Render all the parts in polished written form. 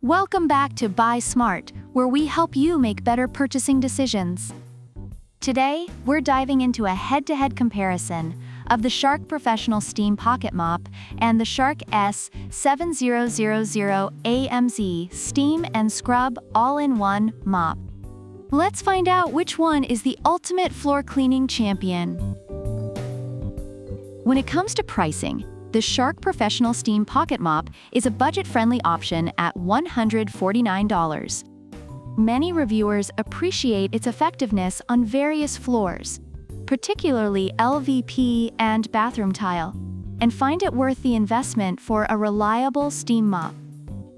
Welcome back to Buy Smart, where we help you make better purchasing decisions. Today, we're diving into a head-to-head comparison of the Shark Professional Steam Pocket Mop and the Shark S7000AMZ Steam and Scrub All-in-One Mop. Let's find out which one is the ultimate floor cleaning champion. When it comes to pricing, the Shark Professional Steam Pocket Mop is a budget-friendly option at $149. Many reviewers appreciate its effectiveness on various floors, particularly LVP and bathroom tile, and find it worth the investment for a reliable steam mop.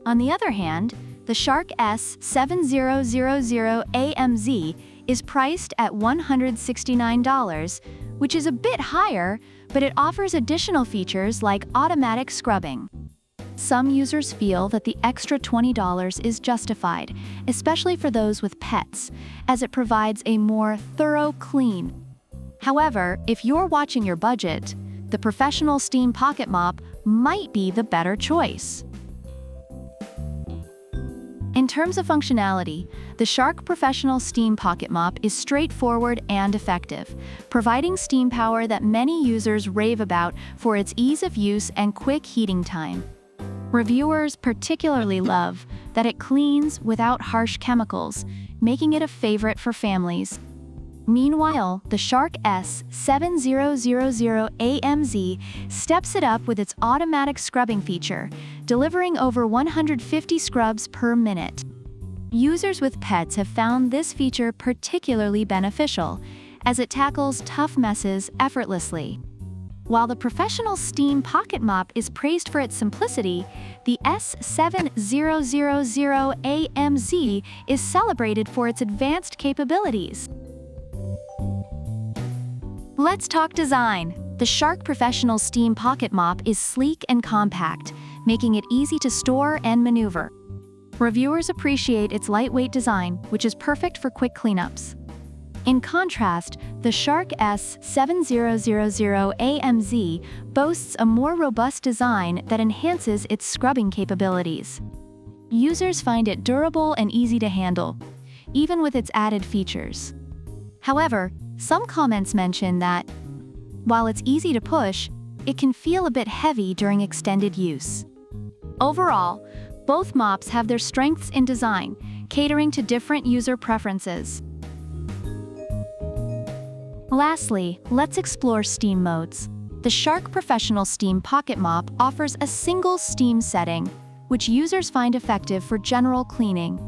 On the other hand, the Shark S7000AMZ is priced at $169, which is a bit higher, but it offers additional features like automatic scrubbing. Some users feel that the extra $20 is justified, especially for those with pets, as it provides a more thorough clean. However, if you're watching your budget, the Professional Steam Pocket Mop might be the better choice. In terms of functionality, the Shark Professional Steam Pocket Mop is straightforward and effective, providing steam power that many users rave about for its ease of use and quick heating time. Reviewers particularly love that it cleans without harsh chemicals, making it a favorite for families. Meanwhile, the Shark S7000AMZ steps it up with its automatic scrubbing feature, delivering over 150 scrubs per minute. Users with pets have found this feature particularly beneficial, as it tackles tough messes effortlessly. While the Professional Steam Pocket Mop is praised for its simplicity, the S7000AMZ is celebrated for its advanced capabilities. Let's talk design. The Shark Professional Steam Pocket Mop is sleek and compact, making it easy to store and maneuver. Reviewers appreciate its lightweight design, which is perfect for quick cleanups. In contrast, the Shark S7000AMZ boasts a more robust design that enhances its scrubbing capabilities. Users find it durable and easy to handle, even with its added features. However, some comments mention that, while it's easy to push, it can feel a bit heavy during extended use. Overall, both mops have their strengths in design, catering to different user preferences. Lastly, let's explore steam modes. The Shark Professional Steam Pocket Mop offers a single steam setting, which users find effective for general cleaning.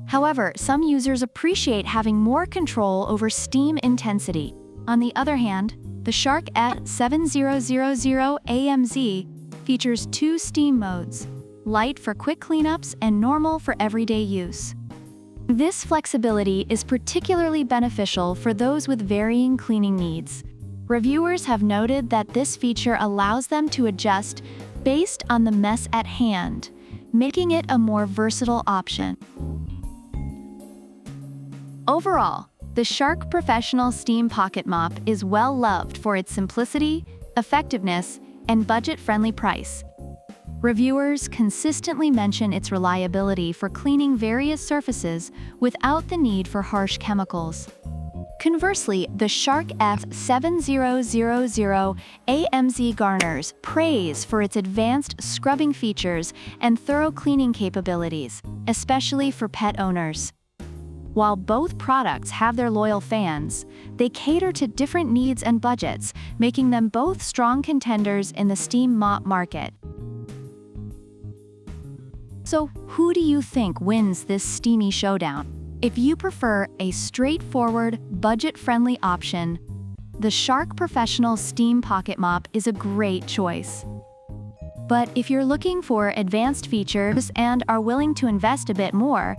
However, some users appreciate having more control over steam intensity. On the other hand, the Shark S7000AMZ features two steam modes, light for quick cleanups and normal for everyday use. This flexibility is particularly beneficial for those with varying cleaning needs. Reviewers have noted that this feature allows them to adjust based on the mess at hand, making it a more versatile option. Overall, the Shark Professional Steam Pocket Mop is well loved for its simplicity, effectiveness, and budget-friendly price. Reviewers consistently mention its reliability for cleaning various surfaces without the need for harsh chemicals. Conversely, the Shark S7000AMZ garners praise for its advanced scrubbing features and thorough cleaning capabilities, especially for pet owners. While both products have their loyal fans, they cater to different needs and budgets, making them both strong contenders in the steam mop market. So, who do you think wins this steamy showdown? If you prefer a straightforward, budget-friendly option, the Shark Professional Steam Pocket Mop is a great choice. But if you're looking for advanced features and are willing to invest a bit more,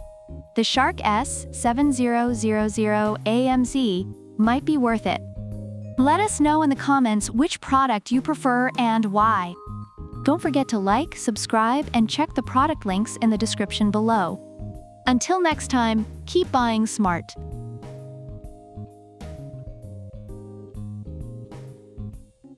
the Shark S7000AMZ might be worth it. Let us know in the comments which product you prefer and why. Don't forget to like, subscribe, and check the product links in the description below. Until next time, keep buying smart.